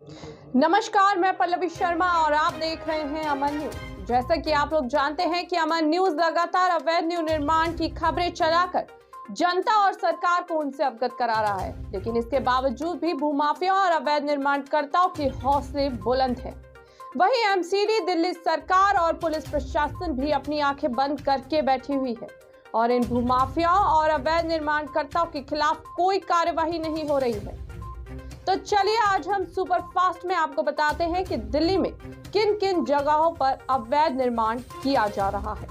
नमस्कार, मैं पल्लवी शर्मा और आप देख रहे हैं अमन न्यूज। जैसा कि आप लोग जानते हैं कि अमन न्यूज लगातार अवैध निर्माण की खबरें चलाकर जनता और सरकार को उनसे अवगत करा रहा है, लेकिन इसके बावजूद भी भूमाफिया और अवैध निर्माणकर्ताओं के हौसले बुलंद हैं। वहीं एमसीडी, दिल्ली सरकार और पुलिस प्रशासन भी अपनी आंखें बंद करके बैठी हुई है और इन भूमाफियाओं और अवैध निर्माणकर्ताओं के खिलाफ कोई कार्यवाही नहीं हो रही है। तो चलिए आज हम सुपर फास्ट में आपको बताते हैं कि दिल्ली में किन किन जगहों पर अवैध निर्माण किया जा रहा है।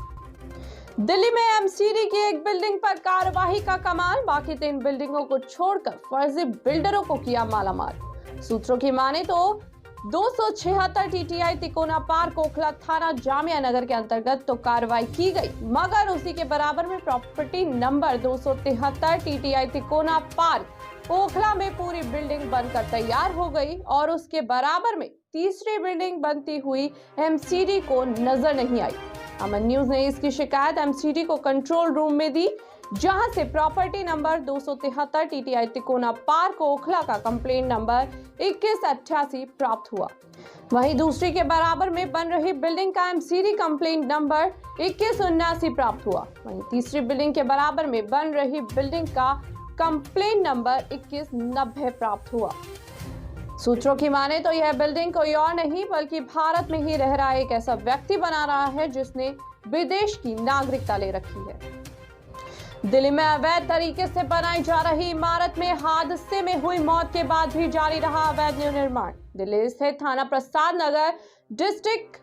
दिल्ली में एमसीडी की एक बिल्डिंग पर कार्यवाही का कमाल, बाकी 3 बिल्डिंगों को छोड़कर फर्जी बिल्डरों को किया मालामाल। सूत्रों की माने तो 276 टीटीआई तिकोना पार्क ओखला थाना जामिया नगर के अंतर्गत तो कार्रवाई की गई, मगर उसी के बराबर में प्रॉपर्टी नंबर 273 टीटीआई तिकोना पार्क ओखला में पूरी बिल्डिंग बनकर तैयार हो गई और उसके बराबर में तीसरी बिल्डिंग बनती हुई एमसीडी को नजर नहीं आई। अमन न्यूज ने इसकी शिकायत एमसीडी को कंट्रोल रूम में दी, जहां से प्रॉपर्टी नंबर 273 टीटीआई तिकोना पार्क ओखला का कंप्लेंट नंबर 2188 प्राप्त हुआ। वहीं दूसरी के बराबर में बन रही बिल्डिंग का एमसीडी कंप्लेंट नंबर 2179 प्राप्त हुआ। वहीं तीसरी बिल्डिंग के बराबर में बन रही बिल्डिंग का कंप्लेंट नंबर 2190 प्राप्त हुआ। सूत्रों की माने तो यह बिल्डिंग कोई और नहीं बल्कि भारत में ही रह रहा एक ऐसा व्यक्ति बना रहा है जिसने विदेश की नागरिकता ले रखी है। दिल्ली में अवैध तरीके से बनाई जा रही इमारत में हादसे में हुई मौत के बाद भी जारी रहा अवैध निर्माण। दिल्ली स्थित थाना प्रसाद नगर डिस्ट्रिक्ट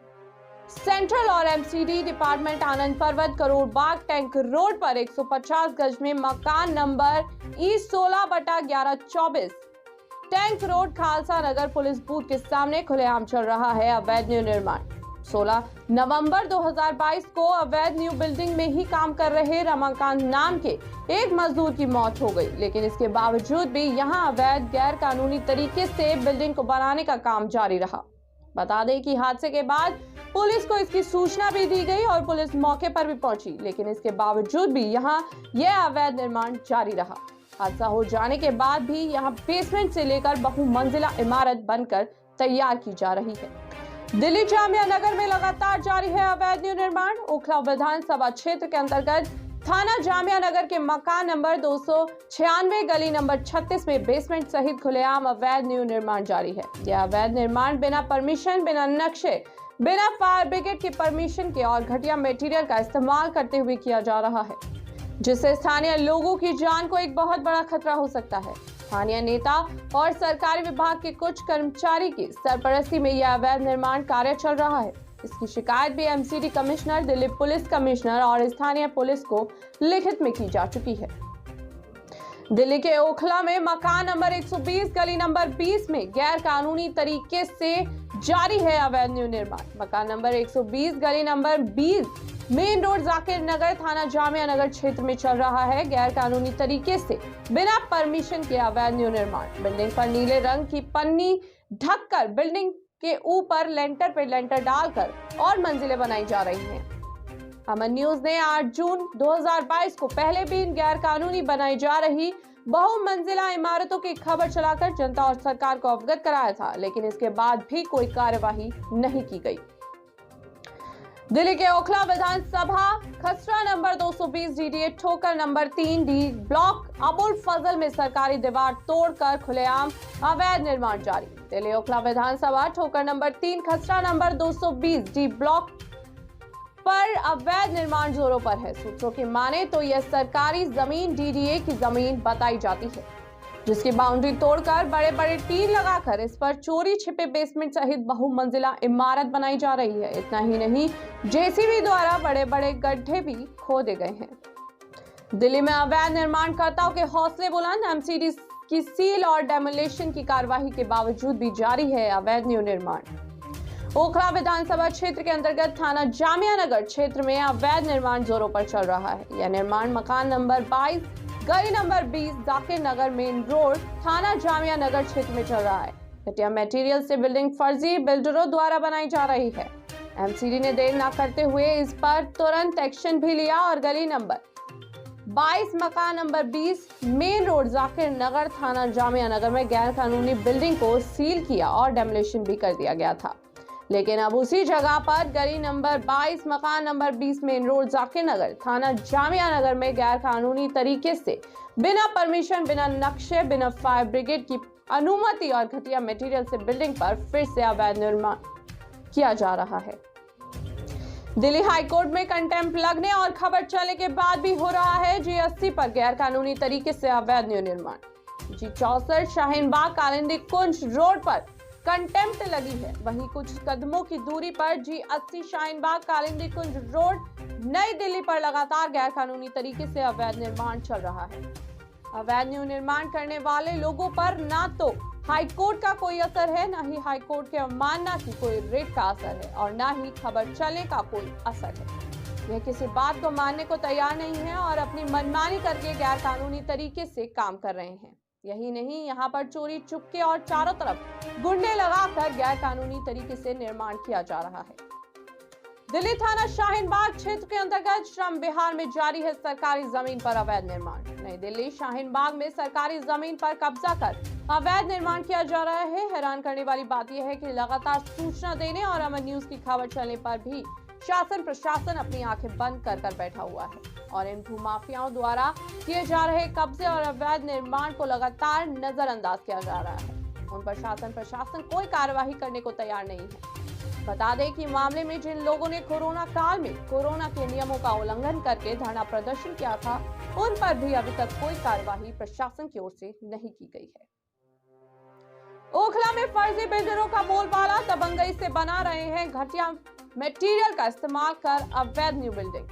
सेंट्रल और एमसीडी डिपार्टमेंट आनंद पर्वत करोड़ बाग टैंक रोड पर 150 गज में मकान number E16/1124 tank road Khalsa Nagar police booth के सामने खुलेआम चल रहा है अवैध निर्माण। 16 नवंबर 2022 को अवैध न्यू बिल्डिंग में ही काम कर रहे रमाकांत नाम के एक मजदूर की मौत हो गई, लेकिन इसके बावजूद भी यहां अवैध गैर कानूनी तरीके से बिल्डिंग को बनाने का काम जारी रहा। बता दें कि हादसे के बाद पुलिस को इसकी सूचना भी दी गई और पुलिस मौके पर भी पहुंची, लेकिन इसके बावजूद भी यहां यह अवैध निर्माण जारी रहा। हादसा हो जाने के बाद भी यहां बेसमेंट से लेकर बहुमंजिला इमारत बनकर तैयार की जा रही है। दिल्ली जामिया नगर में लगातार जारी है अवैध निर्माण। ओखला विधानसभा क्षेत्र के अंतर्गत थाना जामिया नगर के मकान नंबर 296 गली नंबर 36 में बेसमेंट सहित खुलेआम अवैध निर्माण जारी है। यह अवैध निर्माण बिना परमिशन, बिना नक्शे, बिना फायर ब्रिगेड की परमिशन के और घटिया मटेरियल का इस्तेमाल करते हुए किया जा रहा है, जिससे स्थानीय लोगों की जान को एक बहुत बड़ा खतरा हो सकता है। स्थानीय नेता और सरकारी विभाग के कुछ कर्मचारी की सरपरस्ती में यह अवैध निर्माण कार्य चल रहा है। इसकी शिकायत भी MCD commissioner, Delhi police commissioner और स्थानीय पुलिस को लिखित में की जा चुकी है। दिल्ली के ओखला में मकान नंबर 120 गली नंबर 20 में गैर कानूनी तरीके से जारी है अवैध निर्माण। मकान नंबर 120 गली नंबर 20 मेन रोड जाकिर नगर थाना जामिया नगर क्षेत्र में चल रहा है गैर कानूनी तरीके से बिना परमिशन के अवैध निर्माण। बिल्डिंग पर नीले रंग की पन्नी ढककर बिल्डिंग के ऊपर लेंटर पे लेंटर डालकर और मंजिलें बनाई जा रही हैं। अमन न्यूज ने 8 जून 2022 को पहले भी इन गैर कानूनी बनाई जा रही बहुमंजिला इमारतों की खबर चलाकर जनता और सरकार को अवगत कराया था, लेकिन इसके बाद भी कोई कार्यवाही नहीं की गई। दिल्ली के ओखला विधानसभा खसरा नंबर 220 डीडीए ठोकर नंबर 3 डी ब्लॉक अबुल फजल में सरकारी दीवार तोड़कर खुलेआम अवैध निर्माण जारी। दिल्ली ओखला विधानसभा ठोकर नंबर 3 खसरा नंबर 220 डी ब्लॉक पर अवैध निर्माण जोरों पर है। सूत्रों की माने तो यह सरकारी जमीन डीडीए की जमीन बताई जाती है, जिसकी बाउंड्री तोड़कर बड़े बड़े टीन लगाकर इस पर चोरी छिपे बेसमेंट सहित बहुमंजिला इमारत बनाई जा रही है। इतना ही नहीं, जेसीबी द्वारा बड़े बड़े गड्ढे भी खोदे गए हैं। दिल्ली में अवैध निर्माणकर्ताओं के हौसले बुलंद। एमसीडी की सील और डेमोलेशन की कार्यवाही के बावजूद भी जारी है अवैध निर्माण। ओखला विधानसभा क्षेत्र के अंतर्गत थाना जामिया नगर क्षेत्र में अवैध निर्माण जोरों पर चल रहा है। यह निर्माण मकान नंबर 22 गली नंबर 20 जाकिर नगर मेन रोड थाना जामिया नगर क्षेत्र में चल रहा है। घटिया मटेरियल से बिल्डिंग फर्जी बिल्डरों द्वारा बनाई जा रही है। एमसीडी ने देर न करते हुए इस पर तुरंत एक्शन भी लिया और गली नंबर 22 मकान नंबर 20 मेन रोड जाकिर नगर थाना जामिया नगर में गैर कानूनी बिल्डिंग को सील किया और डेमोलिशन भी कर दिया गया था। लेकिन अब उसी जगह पर गली नंबर 22 मकान नंबर 20 मेन रोड जाकिर नगर थाना जामिया नगर में गैर कानूनी तरीके से बिना परमिशन, बिना नक्शे, बिना फायर ब्रिगेड की अनुमति और घटिया मटेरियल से बिल्डिंग पर फिर से अवैध निर्माण किया जा रहा है। दिल्ली हाईकोर्ट में कंटेम्प्ट लगने और खबर चलने के बाद भी हो रहा है G80 पर गैर कानूनी तरीके से अवैध निर्माण। G64 शाहीन बाग कालिंदी कुंज रोड पर कंटेम्प्ट लगी है। वहीं कुछ कदमों की दूरी पर G80 शाहीन बाग कालिंदी कुंज रोड नई दिल्ली पर लगातार गैर कानूनी तरीके से अवैध निर्माण चल रहा है। अवैध निर्माण करने वाले लोगों पर ना तो हाईकोर्ट का कोई असर है, ना ही हाईकोर्ट के अवमानना की कोई रेट का असर है और ना ही खबर चलने का कोई असर है। यह किसी बात को मानने को तैयार नहीं है और अपनी मनमानी करके गैर कानूनी तरीके से काम कर रहे हैं। यही नहीं, यहाँ पर चोरी चुपके और चारों तरफ गुंडे लगाकर गैर कानूनी तरीके से निर्माण किया जा रहा है। दिल्ली थाना शाहीन बाग क्षेत्र के अंतर्गत श्रम विहार में जारी है सरकारी जमीन पर अवैध निर्माण। नई दिल्ली शाहीन बाग में सरकारी जमीन पर कब्जा कर अवैध निर्माण किया जा रहा है। हैरान करने वाली बात यह है कि लगातार सूचना देने और अमर न्यूज की खबर चलने पर भी शासन प्रशासन अपनी आंखें बंद कर बैठा हुआ है और इन भूमाफियाओं द्वारा किए जा रहे कब्जे और अवैध निर्माण को लगातार नजरअंदाज किया जा रहा है। उन पर शासन प्रशासन कोई कार्यवाही करने को तैयार नहीं है। बता दें कि मामले में जिन लोगों ने कोरोना काल में कोरोना के नियमों का उल्लंघन करके धरना प्रदर्शन किया था, उन पर भी अभी तक कोई कार्यवाही प्रशासन की ओर से नहीं की गई है। ओखला में फर्जी बिल्डरों का बोलबाला, दबंगई से बना रहे हैं घटिया मटेरियल का इस्तेमाल कर अवैध न्यू बिल्डिंग।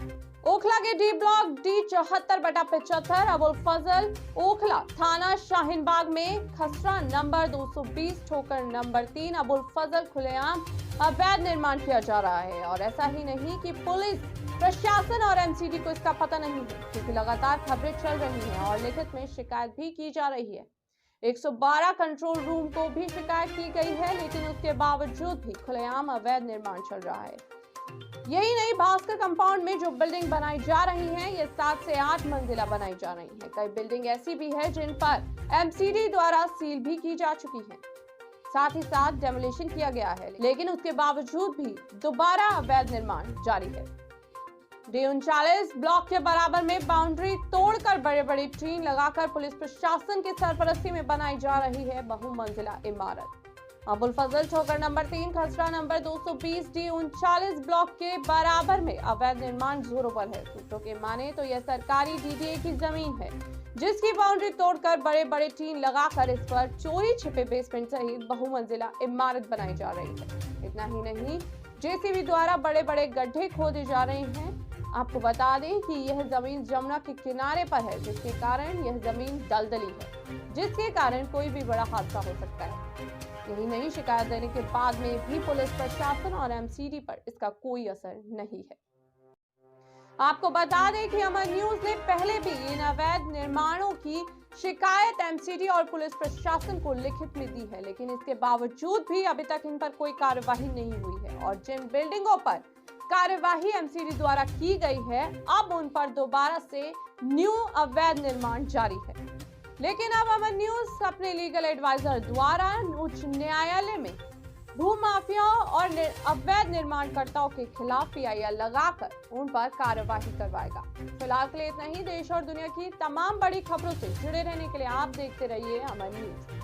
ओखला के D block D74/75 Abul Fazal Okhla थाना शाहीन बाग में खसरा नंबर 220 ठोकर नंबर 3 अबुल फजल खुलेआम अवैध निर्माण किया जा रहा है। और ऐसा ही नहीं कि पुलिस प्रशासन और MCD को इसका पता नहीं है, क्योंकि लगातार खबरें चल रही हैं और लिखित में शिकायत भी की जा रही है। 112 कंट्रोल रूम को भी शिकायत की गई है, लेकिन उसके बावजूद भी खुलेआम अवैध निर्माण चल रहा है। यही नहीं, भास्कर कंपाउंड में जो बिल्डिंग बनाई जा रही है, ये 7 से 8 मंजिला बनाई जा रही है। कई बिल्डिंग ऐसी भी है जिन पर MCD द्वारा सील भी की जा चुकी है, साथ ही साथ डेमोलिशन किया गया है, लेकिन उसके बावजूद भी दोबारा अवैध निर्माण जारी है। D39 ब्लॉक के बराबर में बाउंड्री तोड़कर बड़े बड़े टीन लगाकर पुलिस प्रशासन की सरपरस्ती में बनाई जा रही है बहुमंजिला इमारत। अबुल फजल ठोकर नंबर 3 खसरा नंबर 220 D39 ब्लॉक के बराबर में अवैध निर्माण जोरों पर है। सूत्रों के माने तो यह सरकारी DDA की जमीन है, जिसकी बाउंड्री तोड़कर बड़े बड़े टीन लगाकर इस पर चोरी छिपे बेसमेंट सहित बहुमंजिला इमारत बनाई जा रही है। इतना ही नहीं, JCB द्वारा बड़े बड़े गड्ढे खोदे जा रहे हैं। आपको बता दें कि यह जमीन जमुना के किनारे पर है, जिसके कारण यह जमीन दलदली है, जिसके कारण कोई भी बड़ा हादसा हो सकता है। यही नहीं, शिकायत देने के बाद में भी पुलिस प्रशासन और MCD पर इसका कोई असर नहीं है। आपको बता दें कि अमर न्यूज ने पहले भी इन अवैध निर्माणों की शिकायत MCD और पुलिस प्रशासन को लिखित में दी है, लेकिन इसके बावजूद भी अभी तक इन पर कोई कार्यवाही नहीं हुई है और जिन बिल्डिंगों पर कार्यवाही MCD द्वारा की गई है, अब उन पर दोबारा से न्यू अवैध निर्माण जारी है। लेकिन अब अमर न्यूज अपने लीगल एडवाइजर द्वारा उच्च न्यायालय में भूमाफियाओं और अवैध निर्माणकर्ताओं के खिलाफ PIR लगाकर उन पर कार्यवाही करवाएगा। फिलहाल के लिए इतना ही। देश और दुनिया की तमाम बड़ी खबरों से जुड़े रहने के लिए आप देखते रहिए अमर न्यूज।